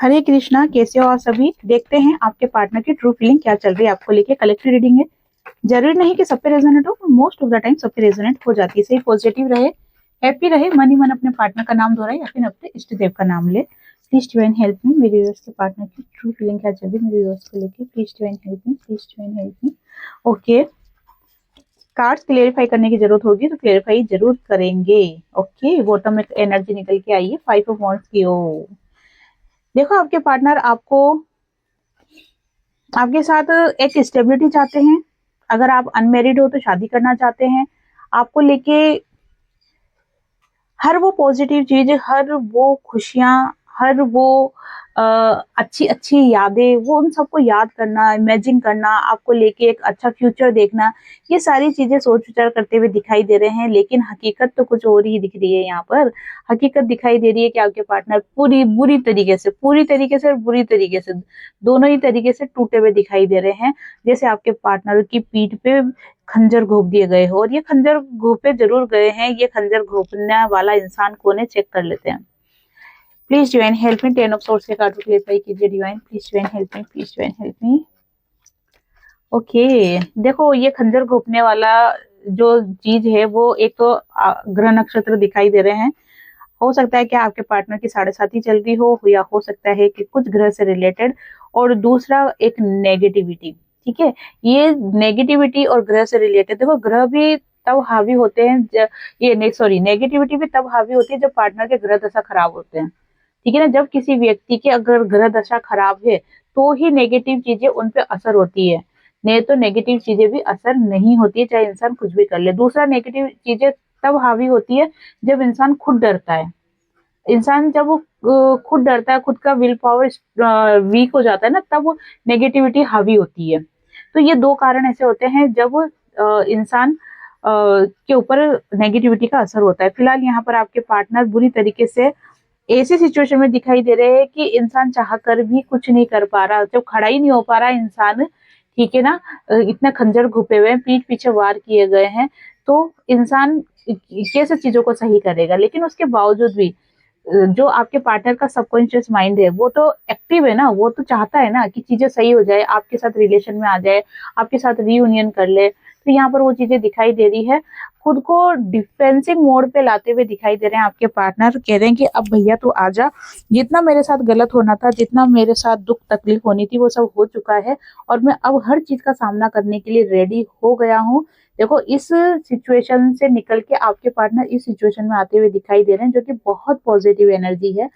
हरे कृष्णा, कैसे हो आप सभी। देखते हैं आपके पार्टनर की ट्रू फीलिंग क्या चल रही है आपको लेके। कलेक्टिव रीडिंग है, जरूरी नहीं कि सब पे रेजोनेट हो, मोस्ट ऑफ द टाइम सब पे रेजोनेट हो जाती है। सही पॉजिटिव रहे, हैप्पी रहे, मन ही मन अपने पार्टनर का नाम दोहराए या फिर अपने इष्ट देव का नाम ले। प्लीज डिवाइन हेल्प मी, मेरे व्यूअर्स के पार्टनर की ट्रू फीलिंग क्या चल रही है मेरे व्यूअर्स को लेके। Please divine help me, please divine help me. Okay, cards clarify करने की जरूरत होगी तो क्लेरिफाई जरूर करेंगे। ओके, बॉटम में एनर्जी निकल के आई है 5 ऑफ वांड्स की। ओ देखो, आपके पार्टनर आपको आपके साथ एक स्टेबिलिटी चाहते हैं। अगर आप अनमेरिड हो तो शादी करना चाहते हैं। आपको लेके हर वो पॉजिटिव चीज, हर वो खुशियां, हर वो अच्छी अच्छी यादें, वो उन सबको याद करना, इमेजिन करना, आपको लेके एक अच्छा फ्यूचर देखना, ये सारी चीजें सोच विचार करते हुए दिखाई दे रहे हैं। लेकिन हकीकत तो कुछ और ही दिख रही है यहाँ पर। हकीकत दिखाई दे रही है कि आपके पार्टनर बुरी तरीके से, पूरी तरीके से और बुरी तरीके से, दोनों ही तरीके से टूटे हुए दिखाई दे रहे हैं। जैसे आपके पार्टनर की पीठ पे खंजर घोंप दिए गए हो, और ये खंजर घोंपे जरूर गए हैं। ये खंजर घोंपने वाला इंसान कौन है, चेक कर लेते हैं। Please divine help me, 10 of swords के कार्ड को क्लेरिफाई कीजिए divine. Please divine help me, please divine help me. Okay, देखो ये खंजर घोंपने वाला जो चीज है वो एक तो ग्रह नक्षत्र दिखाई दे रहे हैं। हो सकता है कि आपके पार्टनर की 7.5 चल रही हो, या हो सकता है कि कुछ ग्रह से रिलेटेड, और दूसरा एक नेगेटिविटी। ठीक है, ये नेगेटिविटी और ग्रह से रिलेटेड। देखो, ग्रह भी तब हावी होते हैं नेगेटिविटी भी तब हावी होती है जब पार्टनर के ग्रह दशा खराब होते हैं। ठीक है ना, जब किसी व्यक्ति की अगर ग्रह दशा खराब है तो ही नेगेटिव चीजें उन पे असर होती है, नहीं तो नेगेटिव चीजें भी असर नहीं होती है, चाहे इंसान कुछ भी कर ले। दूसरा, नेगेटिव चीजें तब हावी होती है जब इंसान खुद डरता है। इंसान जब वो खुद डरता है, खुद का विल पावर वीक हो जाता है ना, तब वो नेगेटिविटी हावी होती है। तो ये दो कारण ऐसे होते हैं जब इंसान के ऊपर नेगेटिविटी का असर होता है। फिलहाल यहाँ पर आपके पार्टनर बुरी तरीके से ऐसी सिचुएशन में दिखाई दे रहे हैं कि इंसान चाह कर भी कुछ नहीं कर पा रहा, जब खड़ा ही नहीं हो पा रहा इंसान। ठीक है ना, इतने खंजर घुपे हुए हैं, पीठ पीछे वार किए गए हैं, तो इंसान कैसे चीजों को सही करेगा। लेकिन उसके बावजूद भी जो आपके पार्टनर का सबकॉन्शियस माइंड है वो तो एक्टिव है ना, वो तो चाहता है ना कि चीजें सही हो जाए, आपके साथ रिलेशन में आ जाए, आपके साथ रीयूनियन कर ले। तो यहाँ पर वो चीजें दिखाई दे रही है। खुद को डिफेंसिव मोड पे लाते हुए दिखाई दे रहे हैं आपके पार्टनर। कह रहे हैं कि अब भैया तू आजा, जितना मेरे साथ गलत होना था, जितना मेरे साथ दुख तकलीफ होनी थी, वो सब हो चुका है, और मैं अब हर चीज का सामना करने के लिए रेडी हो गया हूँ। देखो, इस सिचुएशन से निकल के आपके पार्टनर इस सिचुएशन में आते हुए दिखाई दे रहे हैं, जो कि बहुत पॉजिटिव एनर्जी है।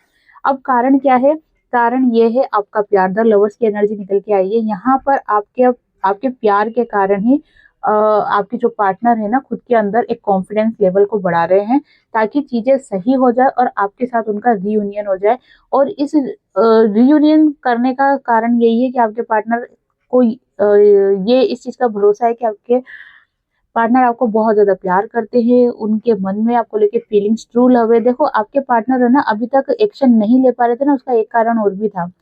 अब कारण क्या है, कारण ये है आपका प्यार। द लवर्स की एनर्जी निकल के आई है यहाँ पर। आपके आपके प्यार के कारण ही आपके जो पार्टनर है ना, खुद के अंदर एक कॉन्फिडेंस लेवल को बढ़ा रहे हैं, ताकि चीजें सही हो जाए और आपके साथ उनका रीयूनियन हो जाए। और इस रीयूनियन करने का कारण यही है कि आपके पार्टनर को ये इस चीज का भरोसा है कि आपके पार्टनर आपको बहुत ज्यादा प्यार करते हैं, उनके मन में आपको लेके फीलिंग्स ट्रू लव है। देखो, आपके पार्टनर है ना, अभी तक एक्शन नहीं ले पा रहे थे ना, उसका एक कारण और भी था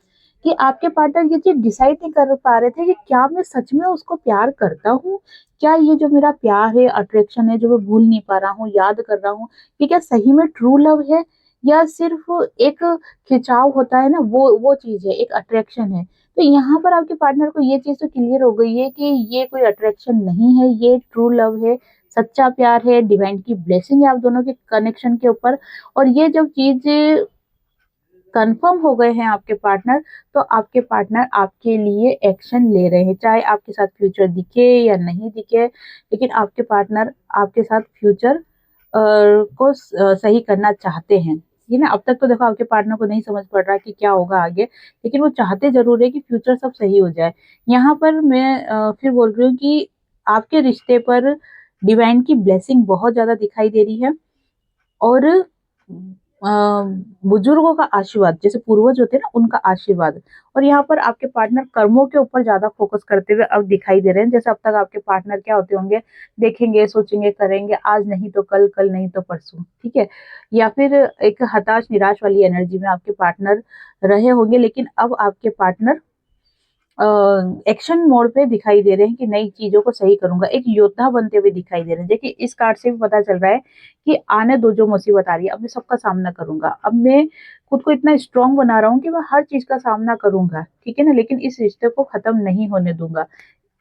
कि आपके पार्टनर ये चीज डिसाइड नहीं कर पा रहे थे कि क्या मैं सच में उसको प्यार करता हूँ, क्या ये जो मेरा प्यार है, अट्रैक्शन है, जो मैं भूल नहीं पा रहा हूँ, याद कर रहा हूँ, ये क्या सही में ट्रू लव है, या सिर्फ एक खिंचाव होता है ना, वो चीज है, एक अट्रैक्शन है। तो यहाँ पर आपके पार्टनर को ये चीज तो क्लियर हो गई है कि ये कोई अट्रैक्शन नहीं है, ये ट्रू लव है, सच्चा प्यार है, डिवाइन की ब्लेसिंग है आप दोनों के कनेक्शन के ऊपर। और ये जब चीज कंफर्म हो गए हैं आपके पार्टनर, तो आपके पार्टनर आपके लिए एक्शन ले रहे हैं, चाहे आपके साथ फ्यूचर दिखे या नहीं दिखे। लेकिन आपके पार्टनर आपके साथ फ्यूचर को सही करना चाहते हैं। ये ना, अब तक तो देखो आपके पार्टनर को नहीं समझ पड़ रहा कि क्या होगा आगे, लेकिन वो चाहते जरूर है कि फ्यूचर सब सही हो जाए। यहाँ पर मैं फिर बोल रही हूँ कि आपके रिश्ते पर डिवाइन की ब्लेसिंग बहुत ज्यादा दिखाई दे रही है। और अ, बुजुर्गों का आशीर्वाद, जैसे पूर्वज होते हैं ना, उनका आशीर्वाद। और यहाँ पर आपके पार्टनर कर्मों के ऊपर ज्यादा फोकस करते हुए अब दिखाई दे रहे हैं। जैसे अब तक आपके पार्टनर क्या होते होंगे, देखेंगे, सोचेंगे, करेंगे, आज नहीं तो कल, कल नहीं तो परसों। ठीक है, या फिर एक हताश निराश वाली एनर्जी में आपके पार्टनर रहे होंगे। लेकिन अब आपके पार्टनर एक्शन मोड पे दिखाई दे रहे हैं कि नई चीजों को सही करूंगा, एक योद्धा बनते हुए दिखाई दे रहे हैं। देखिए इस कार्ड से भी पता चल रहा है कि आने दो जो मुसीबत आ रही है, अब मैं सबका सामना करूंगा, अब मैं खुद को इतना स्ट्रांग बना रहा हूँ कि मैं हर चीज का सामना करूंगा, ठीक है ना, लेकिन इस रिश्ते को खत्म नहीं होने दूंगा,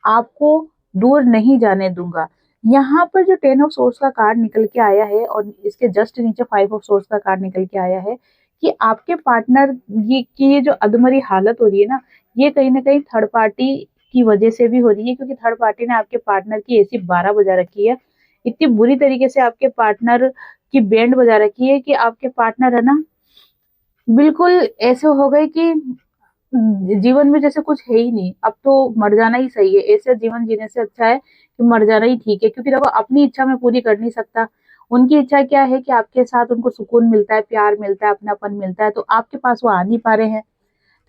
आपको दूर नहीं जाने दूंगा। यहाँ पर जो टेन ऑफ सोर्स का कार्ड निकल के आया है और इसके जस्ट नीचे फाइव ऑफ सोर्स का कार्ड निकल के आया है कि आपके पार्टनर ये की ये जो अधमरी हालत हो रही है ना, ये कहीं ना कहीं थर्ड पार्टी की वजह से भी हो रही है, क्योंकि थर्ड पार्टी ने आपके पार्टनर की ऐसी 12 बजा रखी है, इतनी बुरी तरीके से आपके पार्टनर की बैंड बजा रखी है कि आपके पार्टनर है ना बिल्कुल ऐसे हो गए कि जीवन में जैसे कुछ है ही नहीं, अब तो मर जाना ही सही है, ऐसे जीवन जीने से अच्छा है कि मर जाना ही ठीक है। क्योंकि देखो अपनी इच्छा मैं पूरी कर नहीं सकता, उनकी इच्छा क्या है कि आपके साथ उनको सुकून मिलता है, प्यार मिलता है, अपनापन मिलता है, तो आपके पास वो आ नहीं पा रहे हैं,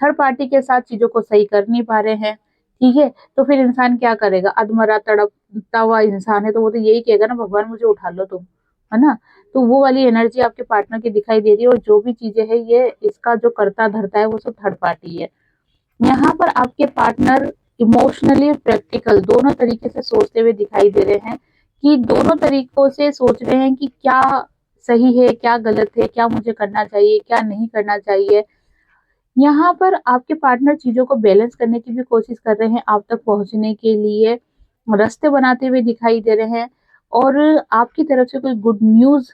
थर्ड पार्टी के साथ चीजों को सही कर नहीं पा रहे हैं, ठीक है, तो फिर इंसान क्या करेगा, अधमरा तड़पता हुआ इंसान है तो वो तो यही कहेगा ना, भगवान मुझे उठा लो तुम, है ना। तो वो वाली एनर्जी आपके पार्टनर की दिखाई दे रही है, और जो भी चीजें है ये इसका जो करता धरता है वो सब थर्ड पार्टी है। यहाँ पर आपके पार्टनर इमोशनली प्रैक्टिकल दोनों तरीके से सोचते हुए दिखाई दे रहे हैं, कि दोनों तरीकों से सोच रहे हैं कि क्या सही है, क्या गलत है, क्या मुझे करना चाहिए, क्या नहीं करना चाहिए। यहाँ पर आपके पार्टनर चीजों को बैलेंस करने की भी कोशिश कर रहे हैं, आप तक पहुंचने के लिए रास्ते बनाते हुए दिखाई दे रहे हैं, और आपकी तरफ से कोई गुड न्यूज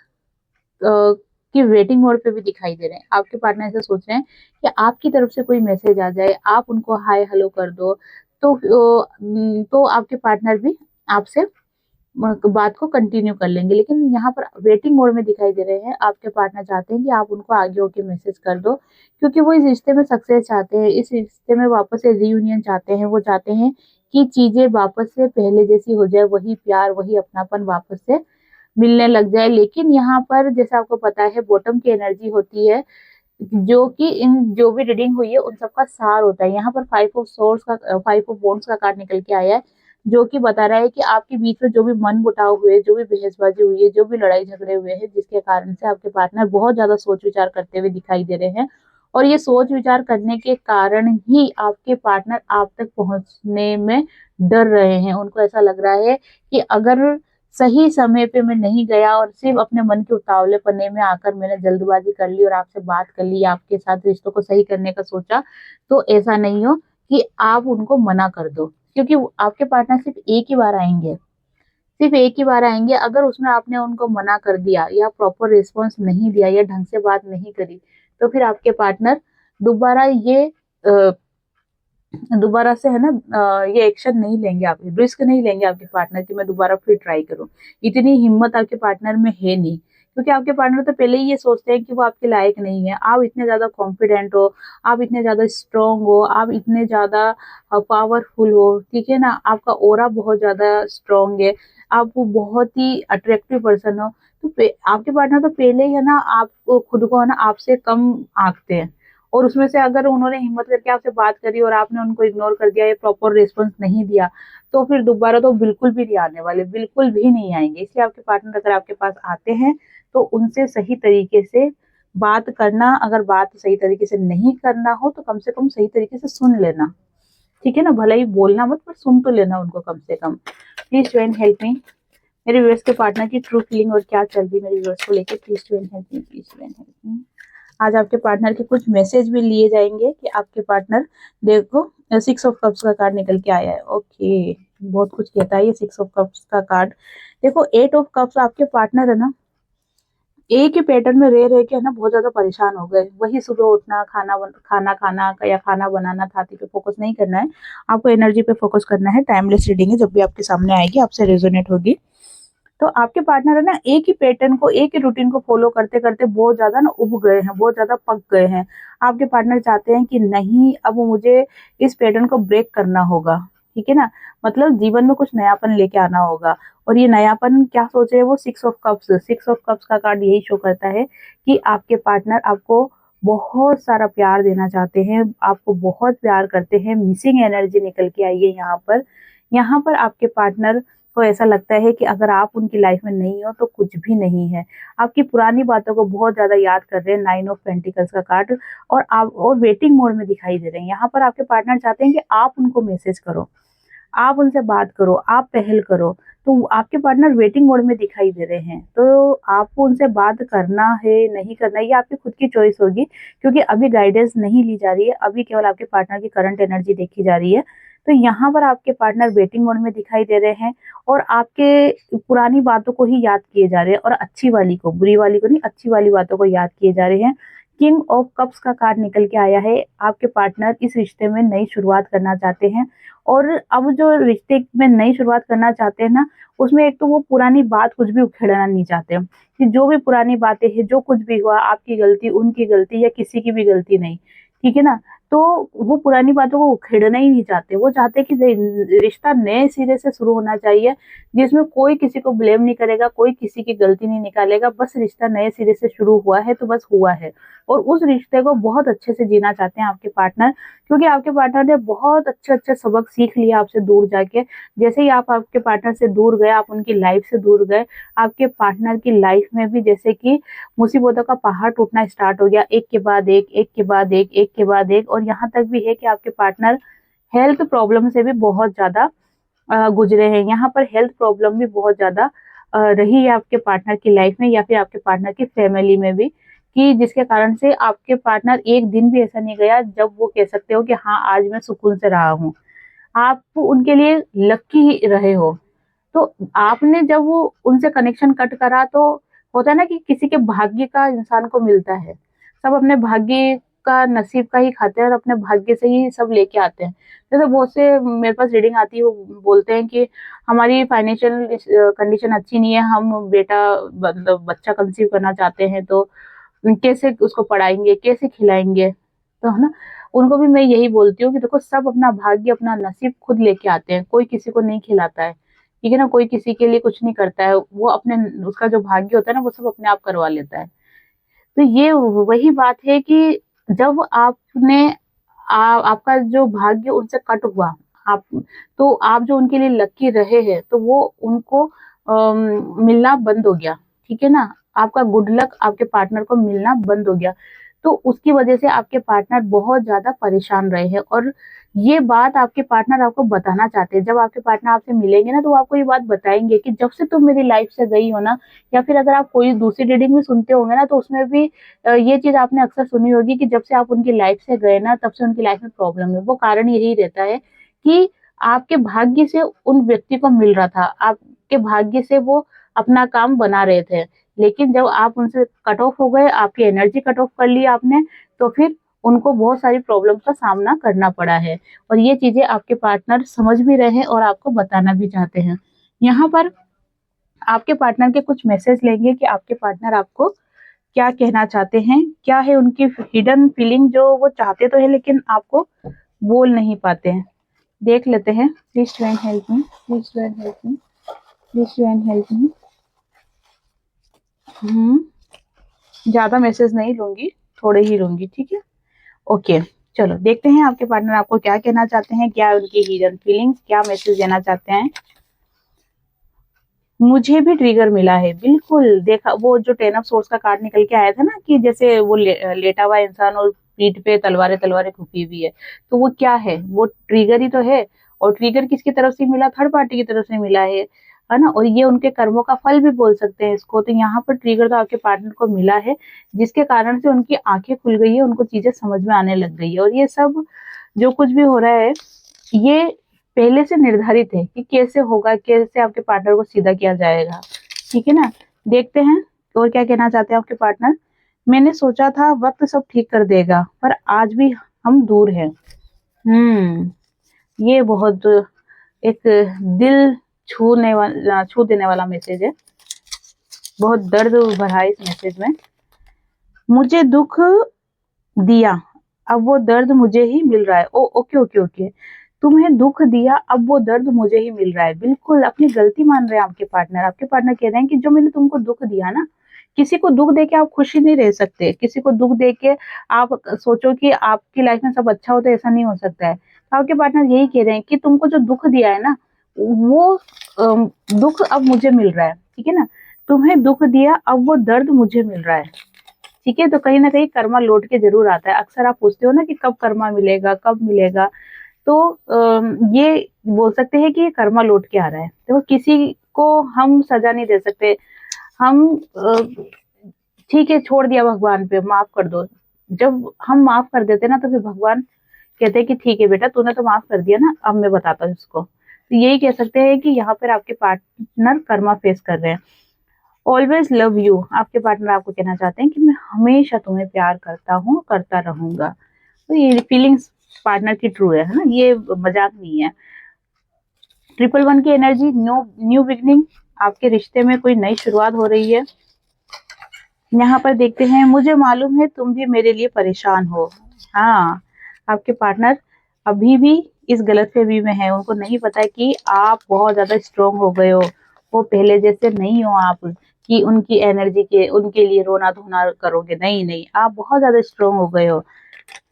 की वेटिंग मोड पे भी दिखाई दे रहे हैं। आपके पार्टनर ऐसे सोच रहे हैं कि आपकी तरफ से कोई मैसेज आ जाए, आप उनको हाय हेलो कर दो, तो आपके पार्टनर भी आपसे बात को कंटिन्यू कर लेंगे। लेकिन यहाँ पर वेटिंग मोड में दिखाई दे रहे हैं, आपके पार्टनर चाहते हैं कि आप उनको आगे होके मैसेज कर दो, क्योंकि वो इस रिश्ते में सक्सेस चाहते हैं, इस रिश्ते में वापस से रीयूनियन चाहते हैं, वो चाहते हैं कि चीजें वापस से पहले जैसी हो जाए, वही प्यार वही अपनापन वापस से मिलने लग जाए। लेकिन यहाँ पर जैसे आपको पता है बॉटम की एनर्जी होती है, जो कि इन जो भी रीडिंग हुई है उन सबका सार होता है। यहाँ पर फाइव ऑफ वॉन्ड्स का कार्ड निकल के आया है, जो कि बता रहा है कि आपके बीच में जो भी मन मुटाव हुए, जो भी बहसबाजी हुई है, जो भी लड़ाई झगड़े हुए हैं, जिसके कारण से आपके पार्टनर बहुत ज्यादा सोच विचार करते हुए दिखाई दे रहे हैं, और ये सोच विचार करने के कारण ही आपके पार्टनर आप तक पहुंचने में डर रहे हैं। उनको ऐसा लग रहा है कि अगर सही समय पे मैं नहीं गया और सिर्फ अपने मन के उतावले पन्ने में आकर मैंने जल्दबाजी कर ली और आपसे बात कर ली, आपके साथ रिश्तों को सही करने का सोचा, तो ऐसा नहीं हो कि आप उनको मना कर दो, क्योंकि आपके पार्टनर सिर्फ एक ही बार आएंगे, सिर्फ एक ही बार आएंगे। अगर उसमें आपने उनको मना कर दिया या प्रॉपर रिस्पॉन्स नहीं दिया या ढंग से बात नहीं करी, तो फिर आपके पार्टनर दोबारा ये दोबारा से है ना ये एक्शन नहीं लेंगे, आप रिस्क नहीं लेंगे आपके पार्टनर की मैं दोबारा फिर ट्राई करूं। इतनी हिम्मत आपके पार्टनर में है नहीं, क्योंकि आपके पार्टनर तो पहले ही ये सोचते हैं कि वो आपके लायक नहीं है। आप इतने ज्यादा कॉन्फिडेंट हो, आप इतने ज्यादा स्ट्रोंग हो, आप इतने ज्यादा पावरफुल हो, ठीक है ना, आपका ओरा बहुत ज्यादा स्ट्रोंग है, आप वो बहुत ही अट्रैक्टिव पर्सन हो। तो आपके पार्टनर तो पहले ही है ना आप खुद को है ना आपसे कम आंकते हैं, और उसमें से अगर उन्होंने हिम्मत करके आपसे बात करी और आपने उनको इग्नोर कर दिया या प्रॉपर रिस्पॉन्स नहीं दिया, तो फिर दोबारा तो बिल्कुल भी नहीं आने वाले, बिल्कुल भी नहीं आएंगे। इसलिए आपके पार्टनर अगर आपके पास आते हैं तो उनसे सही तरीके से बात करना, अगर बात सही तरीके से नहीं करना हो तो कम से कम सही तरीके से सुन लेना, ठीक है ना, भले ही बोलना मत पर सुन तो लेना उनको कम से कम। प्लीज ज्वाइन हेल्प मी, मेरे व्यूअर्स के पार्टनर की ट्रू फीलिंग और क्या चल रही है मेरे व्यूअर्स को लेकर, please join help me, please join help me. आज आपके पार्टनर के कुछ मैसेज भी लिए जाएंगे कि आपके पार्टनर, देखो सिक्स ऑफ कप्स का कार्ड निकल के आया है, ओके, बहुत कुछ कहता है ये सिक्स ऑफ कप्स का कार्ड। देखो एट ऑफ कप्स, आपके पार्टनर है ना एक ही पैटर्न में रह रह के है ना बहुत ज्यादा परेशान हो गए, वही सुबह उठना, खाना खाना या खाना बनाना, छाती पे फोकस नहीं करना है, आपको एनर्जी पे फोकस करना है। टाइमलेस रीडिंग है, जब भी आपके सामने आएगी आपसे रेजोनेट होगी। तो आपके पार्टनर है ना एक ही पैटर्न को, एक ही रूटीन को फॉलो करते करते बहुत ज्यादा ना उब गए हैं, बहुत ज्यादा पक गए हैं। आपके पार्टनर चाहते हैं कि नहीं, अब मुझे इस पैटर्न को ब्रेक करना होगा, ठीक है ना, मतलब जीवन में कुछ नयापन लेके आना होगा। और ये नयापन क्या सोच रहे हैं वो, सिक्स ऑफ कप्स का कार्ड यही शो करता है कि आपके पार्टनर आपको बहुत सारा प्यार देना चाहते हैं, आपको बहुत प्यार करते हैं। मिसिंग एनर्जी निकल के आई है यहाँ पर। यहाँ पर आपके पार्टनर तो ऐसा लगता है कि अगर आप उनकी लाइफ में नहीं हो तो कुछ भी नहीं है। आपकी पुरानी बातों को बहुत ज़्यादा याद कर रहे हैं, 9 ऑफ पेंटिकल्स का कार्ड, और आप और वेटिंग मोड में दिखाई दे रहे हैं। यहाँ पर आपके पार्टनर चाहते हैं कि आप उनको मैसेज करो, आप उनसे बात करो, आप पहल करो। तो आपके पार्टनर वेटिंग मोड में दिखाई दे रहे हैं। तो आपको उनसे बात करना है, नहीं करना है, ये आपकी खुद की चॉइस होगी, क्योंकि अभी गाइडेंस नहीं ली जा रही है, अभी केवल आपके पार्टनर की करंट एनर्जी देखी जा रही है। तो यहाँ पर आपके पार्टनर वेटिंग मोड में दिखाई दे रहे हैं और आपके पुरानी बातों को ही याद किए जा रहे हैं, और अच्छी वाली को, बुरी वाली को नहीं, अच्छी वाली बातों को याद किए जा रहे हैं। किंग ऑफ कप्स का कार्ड निकल के आया है। आपके पार्टनर इस रिश्ते में नई शुरुआत करना चाहते हैं, और अब जो रिश्ते में नई शुरुआत करना चाहते हैं ना, उसमें एक तो वो पुरानी बात कुछ भी उखेड़ना नहीं चाहते, कि जो भी पुरानी बातें हैं, जो कुछ भी हुआ, आपकी गलती, उनकी गलती या किसी की भी गलती नहीं, ठीक है ना। तो वो पुरानी बातों को उखेड़ना ही नहीं चाहते। वो चाहते हैं कि रिश्ता नए सिरे से शुरू होना चाहिए, जिसमें कोई किसी को ब्लेम नहीं करेगा, कोई किसी की गलती नहीं निकालेगा। बस रिश्ता नए सिरे से शुरू हुआ है तो बस हुआ है, और उस रिश्ते को बहुत अच्छे से जीना चाहते हैं आपके पार्टनर, क्योंकि आपके पार्टनर ने बहुत अच्छे अच्छे सबक सीख लिया आपसे दूर जाके। जैसे ही आप आपके पार्टनर से दूर गए, आप उनकी लाइफ से दूर गए, आपके पार्टनर की लाइफ में भी जैसे कि मुसीबतों का पहाड़ टूटना स्टार्ट हो गया, एक के बाद एक के बाद एक के बाद एक। और यहाँ तक भी है कि आपके पार्टनर हेल्थ प्रॉब्लम से भी बहुत ज्यादा गुजरे हैं। यहाँ पर हेल्थ प्रॉब्लम भी बहुत ज्यादा रही है आपके पार्टनर की लाइफ में, या फिर आपके पार्टनर की फैमिली में भी, कि जिसके कारण से आपके पार्टनर एक दिन भी ऐसा नहीं गया जब वो कह सकते हो कि हाँ आज मैं सुकून से रहा हूँ। आप उनके लिए लकी रहे हो। तो आपने जब वो उनसे कनेक्शन कट करा, तो होता है ना कि किसी के भाग्य का इंसान को मिलता है। सब अपने भाग्य का, नसीब का ही खाते हैं, और अपने भाग्य से ही सब लेके आते हैं। जैसे बहुत से मेरे पास रीडिंग आती है, वो बोलते हैं कि हमारी फाइनेंशियल कंडीशन अच्छी नहीं है, हम बेटा मतलब बच्चा कंसीव करना चाहते हैं, तो कैसे उसको पढ़ाएंगे, कैसे खिलाएंगे। तो है ना, उनको भी मैं यही बोलती हूँ कि देखो, सब अपना भाग्य, अपना नसीब खुद लेके आते हैं, कोई किसी को नहीं खिलाता है, ठीक है ना, कोई किसी के लिए कुछ नहीं करता है। वो अपने, उसका जो भाग्य होता है ना, वो सब अपने आप करवा लेता है। तो ये वही बात है कि जब आपने आपका जो भाग्य उनसे कट हुआ, आप, तो आप जो उनके लिए लकी रहे हैं, तो वो उनको मिलना बंद हो गया, ठीक है ना। आपका गुड लक आपके पार्टनर को मिलना बंद हो गया। तो उसकी वजह से आपके पार्टनर बहुत ज्यादा परेशान रहे हैं, और ये बात आपके पार्टनर आपको बताना चाहते हैं। जब आपके पार्टनर आपसे मिलेंगे ना, तो वो आपको ये बात बताएंगे कि जब से तुम मेरी लाइफ से गई हो ना, या फिर अगर आप कोई दूसरी रीडिंग भी सुनते होंगे ना, तो उसमें भी ये चीज आपने अक्सर सुनी होगी कि जब से आप उनकी लाइफ से गए ना, तब से उनकी लाइफ में प्रॉब्लम है। वो कारण यही रहता है कि आपके भाग्य से उन व्यक्ति को मिल रहा था, आपके भाग्य से वो अपना काम बना रहे थे, लेकिन जब आप उनसे कट ऑफ हो गए, आपकी एनर्जी कट ऑफ कर ली आपने, तो फिर उनको बहुत सारी प्रॉब्लम का सामना करना पड़ा है। और ये चीजें आपके पार्टनर समझ भी रहे हैं और आपको बताना भी चाहते हैं। यहाँ पर आपके पार्टनर के कुछ मैसेज लेंगे कि आपके पार्टनर आपको क्या कहना चाहते हैं, क्या है उनकी हिडन फीलिंग, जो वो चाहते तो है लेकिन आपको बोल नहीं पाते हैं। देख लेते हैं। Please try help me, please try help me, please try help me. ज्यादा मैसेज नहीं लूंगी, थोड़े ही लूंगी, ठीक है। ओके, चलो देखते हैं आपके पार्टनर आपको क्या कहना चाहते हैं, क्या उनकी हिडन फीलिंग्स, क्या मैसेज देना चाहते हैं। मुझे भी ट्रिगर मिला है, बिल्कुल देखा, वो जो 10 ऑफ सोर्ड्स का कार्ड निकल के आया था ना, कि जैसे वो लेटा हुआ इंसान और पीठ पे तलवारें तलवारें खुपी हुई है, तो वो क्या है, वो ट्रिगर ही तो है। और ट्रिगर किसकी तरफ से मिला, थर्ड पार्टी की तरफ से मिला है ना। और ये उनके कर्मों का फल भी बोल सकते हैं इसको। तो यहाँ पर ट्रिगर तो आपके पार्टनर को मिला है, जिसके कारण से उनकी आंखें खुल गई है, उनको चीजें समझ में आने लग गई है। और ये सब जो कुछ भी हो रहा है, ये पहले से निर्धारित है कि कैसे होगा, कैसे आपके पार्टनर को सीधा किया जाएगा, ठीक है ना। देखते हैं और क्या कहना चाहते हैं आपके पार्टनर। मैंने सोचा था वक्त सब ठीक कर देगा, पर आज भी हम दूर हैं। ये बहुत एक दिल छू देने वाला मैसेज है, बहुत दर्द भरा है इस मैसेज में। मुझे दुख दिया, अब वो दर्द मुझे ही मिल रहा है। ओ ओके ओके ओके, तुम्हें दुख दिया, अब वो दर्द मुझे ही मिल रहा है। बिल्कुल अपनी गलती मान रहे हैं आपके पार्टनर। आपके पार्टनर कह रहे हैं कि जो मैंने तुमको दुख दिया ना, किसी को दुख दे के आप खुशी नहीं रह सकते। किसी को दुख दे के आप सोचो कि आपकी लाइफ में सब अच्छा हो, तो ऐसा नहीं हो सकता है। तो आपके पार्टनर यही कह रहे हैं कि तुमको जो दुख दिया है ना, वो दुख अब मुझे मिल रहा है, ठीक है ना, तुम्हें दुख दिया, अब वो दर्द मुझे मिल रहा है, ठीक है। तो कहीं ना कहीं कर्मा लौट के जरूर आता है। अक्सर आप पूछते हो ना कि कब कर्मा मिलेगा, कब मिलेगा, तो ये बोल सकते हैं कि ये कर्मा लौट के आ रहा है। तो किसी को हम सजा नहीं दे सकते। हम ठीक है, छोड़ दिया भगवान पे, माफ कर दो। जब हम माफ कर देते ना, तो फिर भगवान कहते हैं कि ठीक है बेटा, तूने तो माफ कर दिया ना, अब मैं बताता हूँ इसको। तो यही कह सकते हैं कि यहाँ पर आपके पार्टनर कर्मा फेस कर रहे हैं। ऑलवेज लव यू, आपके पार्टनर आपको कहना चाहते हैं कि मैं हमेशा तुम्हें प्यार करता हूँ, करता रहूंगा। तो ये फीलिंग्स पार्टनर की ट्रू है ना, ये मजाक नहीं है। 111 की एनर्जी, न्यू न्यू बिगनिंग, आपके रिश्ते में कोई नई शुरुआत हो रही है। यहाँ पर देखते हैं, मुझे मालूम है तुम भी मेरे लिए परेशान हो। हाँ, आपके पार्टनर अभी भी इस गलतफहमी में है। उनको नहीं पता है कि आप बहुत ज्यादा स्ट्रोंग हो गए हो। वो पहले जैसे नहीं हो आप, कि उनकी एनर्जी के उनके लिए रोना धोना करोगे। नहीं नहीं, आप बहुत ज्यादा स्ट्रोंग हो गए हो,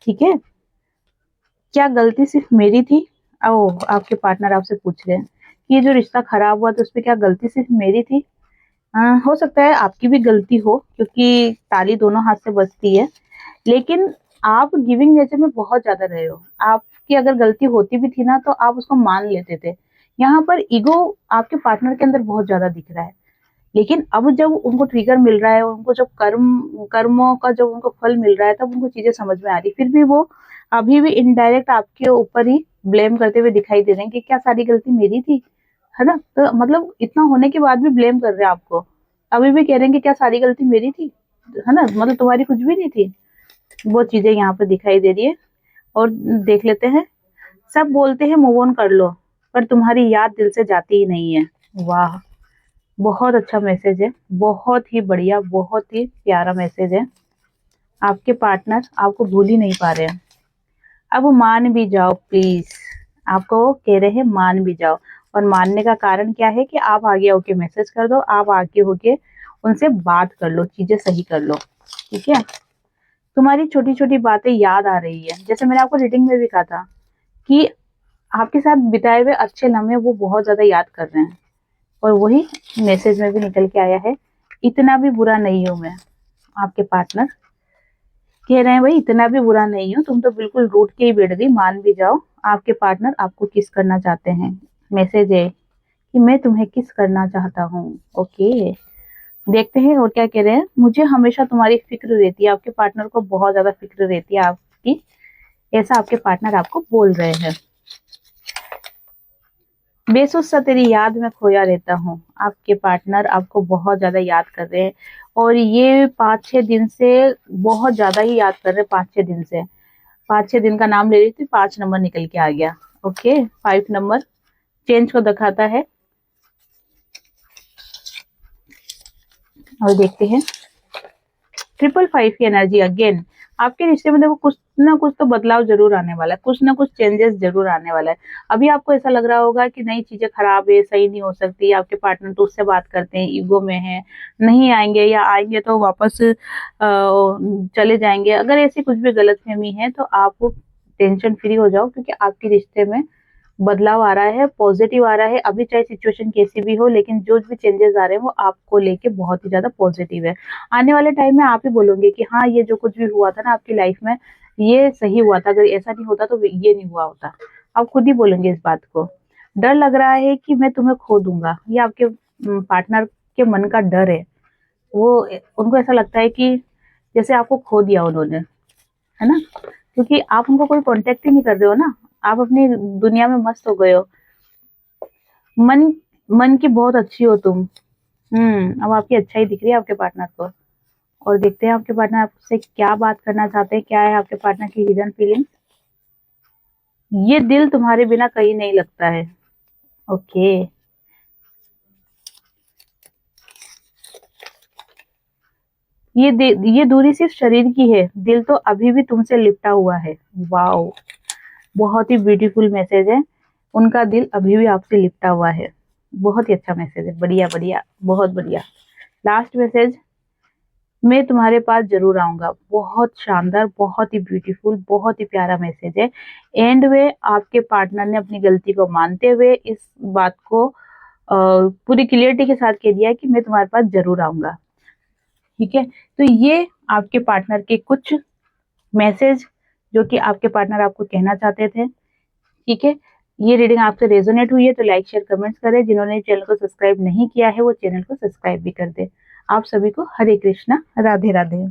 ठीक है। क्या गलती सिर्फ मेरी थी? ओ, आपके पार्टनर आपसे पूछ रहे हैं कि ये जो रिश्ता खराब हुआ, तो उस पर क्या गलती सिर्फ मेरी थी? हो सकता है आपकी भी गलती हो, क्योंकि ताली दोनों हाथ से बजती है। लेकिन आप गिविंग नेचर में बहुत ज्यादा रहे हो। आपकी अगर गलती होती भी थी ना, तो आप उसको मान लेते थे। यहाँ पर ईगो आपके पार्टनर के अंदर बहुत ज्यादा दिख रहा है। लेकिन अब जब उनको ट्रिगर मिल रहा है, उनको जब कर्मों का जब उनको फल मिल रहा है, तब उनको चीजें समझ में आ रही। फिर भी वो अभी भी इनडायरेक्ट आपके ऊपर ही ब्लेम करते हुए दिखाई दे रहे हैं कि क्या सारी गलती मेरी थी, है ना। तो मतलब इतना होने के बाद भी ब्लेम कर रहे हैं आपको। अभी भी कह रहे हैं कि क्या सारी गलती मेरी थी, है ना, मतलब तुम्हारी कुछ भी नहीं थी। वो चीजें यहाँ पर दिखाई दे रही है। और देख लेते हैं, सब बोलते हैं मूव ऑन कर लो, पर तुम्हारी याद दिल से जाती ही नहीं है। वाह, बहुत अच्छा मैसेज है, बहुत ही बढ़िया, बहुत ही प्यारा मैसेज है। आपके पार्टनर आपको भूल ही नहीं पा रहे हैं। अब मान भी जाओ प्लीज, आपको कह रहे हैं मान भी जाओ। और मानने का कारण क्या है कि आप आगे होके मैसेज कर दो, आप आगे होके उनसे बात कर लो, चीजें सही कर लो, ठीक है। तुम्हारी छोटी छोटी बातें याद आ रही है, जैसे मैंने आपको रीडिंग में भी कहा था कि आपके साथ बिताए हुए अच्छे लम्हे वो बहुत ज्यादा याद कर रहे हैं। और वही मैसेज में भी निकल के आया है, इतना भी बुरा नहीं हूं मैं। आपके पार्टनर कह रहे हैं भाई, इतना भी बुरा नहीं हूं, तुम तो बिल्कुल रूठ के ही बैठ गई, मान भी जाओ। आपके पार्टनर आपको किस करना चाहते हैं। मैसेज है कि मैं तुम्हें किस करना चाहता हूँ। ओके, देखते हैं और क्या कह रहे हैं। मुझे हमेशा तुम्हारी फिक्र रहती है, आपके पार्टनर को बहुत ज्यादा फिक्र रहती है आपकी, ऐसा आपके पार्टनर आपको बोल रहे हैं। बेसुध सा तेरी याद में खोया रहता हूँ, आपके पार्टनर आपको बहुत ज्यादा याद कर रहे हैं। और ये 5-6 दिन से बहुत ज्यादा ही याद कर रहे हैं। 5-6 दिन से, 5-6 दिन का नाम ले रही थी, 5 नंबर निकल के आ गया। ओके, 5 नंबर चेंज को दिखाता है। और देखते हैं 555 की एनर्जी अगेन। आपके रिश्ते में देखो कुछ ना कुछ तो बदलाव जरूर आने वाला है, कुछ ना कुछ चेंजेस जरूर आने वाला है। अभी आपको ऐसा लग रहा होगा कि नई चीजें खराब है, सही नहीं हो सकती, आपके पार्टनर तो उससे बात करते हैं, ईगो में है, नहीं आएंगे, या आएंगे तो वापस चले जाएंगे। अगर ऐसी कुछ भी गलतफहमी है, तो आप टेंशन फ्री हो जाओ, क्योंकि आपके रिश्ते में बदलाव आ रहा है, पॉजिटिव आ रहा है। अभी चाहे सिचुएशन कैसी भी हो, लेकिन जो भी चेंजेस आ रहे हैं वो आपको लेके बहुत ही ज्यादा पॉजिटिव है। आने वाले टाइम में आप ही बोलोगे कि हाँ, ये जो कुछ भी हुआ था ना आपकी लाइफ में, ये सही हुआ था, अगर ऐसा नहीं होता तो ये नहीं हुआ होता। आप खुद ही बोलेंगे इस बात को। डर लग रहा है कि मैं तुम्हें खो दूंगा, ये आपके पार्टनर के मन का डर है। वो, उनको ऐसा लगता है कि जैसे आपको खो दिया उन्होंने, है ना, क्योंकि आप उनको कोई कांटेक्ट ही नहीं कर रहे हो ना, आप अपनी दुनिया में मस्त हो गए हो। मन मन की बहुत अच्छी हो तुम। अब आपकी अच्छाई दिख रही है आपके पार्टनर को। और देखते हैं आपके पार्टनर आपसे क्या बात करना चाहते हैं, क्या है आपके पार्टनर की हिडन फीलिंग। ये दिल तुम्हारे बिना कहीं नहीं लगता है। ओके, ये दूरी सिर्फ शरीर की है, दिल तो अभी भी तुमसे लिपटा हुआ है। वाओ, बहुत ही ब्यूटीफुल मैसेज है। उनका दिल अभी भी आपसे लिपटा हुआ है। बहुत ही अच्छा मैसेज है, बढ़िया बढ़िया, बहुत बढ़िया। लास्ट मैसेज, मैं तुम्हारे पास जरूर आऊंगा। बहुत शानदार, बहुत ही ब्यूटीफुल, बहुत ही प्यारा मैसेज है। एंड में आपके पार्टनर ने अपनी गलती को मानते हुए इस बात को पूरी क्लियरिटी के साथ कह दिया है कि मैं तुम्हारे पास जरूर आऊंगा। ठीक है, तो ये आपके पार्टनर के कुछ मैसेज जो कि आपके पार्टनर आपको कहना चाहते थे। ठीक है, ये रीडिंग आपसे रेजोनेट हुई है तो लाइक शेयर कमेंट्स करें। जिन्होंने चैनल को सब्सक्राइब नहीं किया है वो चैनल को सब्सक्राइब भी कर दे। आप सभी को हरे कृष्णा, राधे राधे।